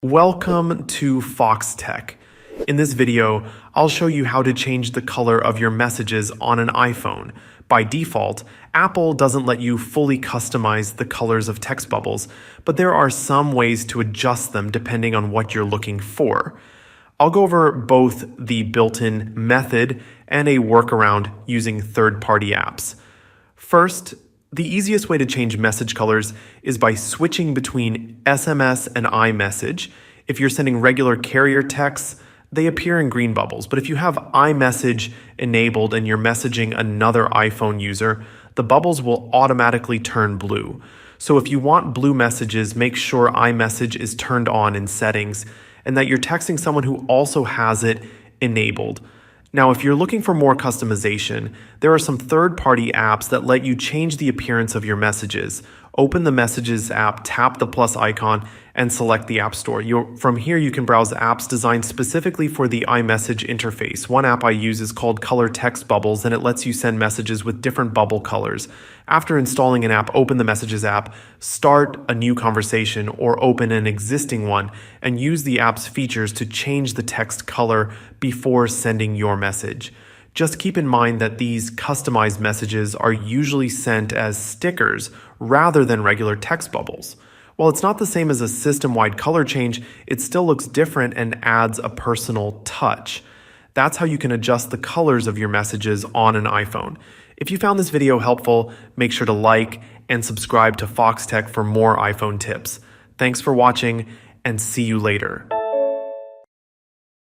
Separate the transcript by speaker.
Speaker 1: Welcome to Foxtecc. In this video, I'll show you how to change the color of your messages on an iPhone. By default, Apple doesn't let you fully customize the colors of text bubbles, but there are some ways to adjust them depending on what you're looking for. I'll go over both the built-in method and a workaround using third-party apps. First, the easiest way to change message colors is by switching between SMS and iMessage. If you're sending regular carrier texts, they appear in green bubbles. But if you have iMessage enabled and you're messaging another iPhone user, the bubbles will automatically turn blue. So if you want blue messages, make sure iMessage is turned on in settings and that you're texting someone who also has it enabled. Now, if you're looking for more customization, there are some third-party apps that let you change the appearance of your messages. Open the Messages app, tap the plus icon, and select the App Store. From here, you can browse apps designed specifically for the iMessage interface. One app I use is called Color Text Bubbles, and it lets you send messages with different bubble colors. After installing an app, open the Messages app, start a new conversation, or open an existing one, and use the app's features to change the text color before sending your message. Just keep in mind that these customized messages are usually sent as stickers rather than regular text bubbles. While it's not the same as a system-wide color change, it still looks different and adds a personal touch. That's how you can adjust the colors of your messages on an iPhone. If you found this video helpful, make sure to like and subscribe to Foxtecc for more iPhone tips. Thanks for watching, and see you later.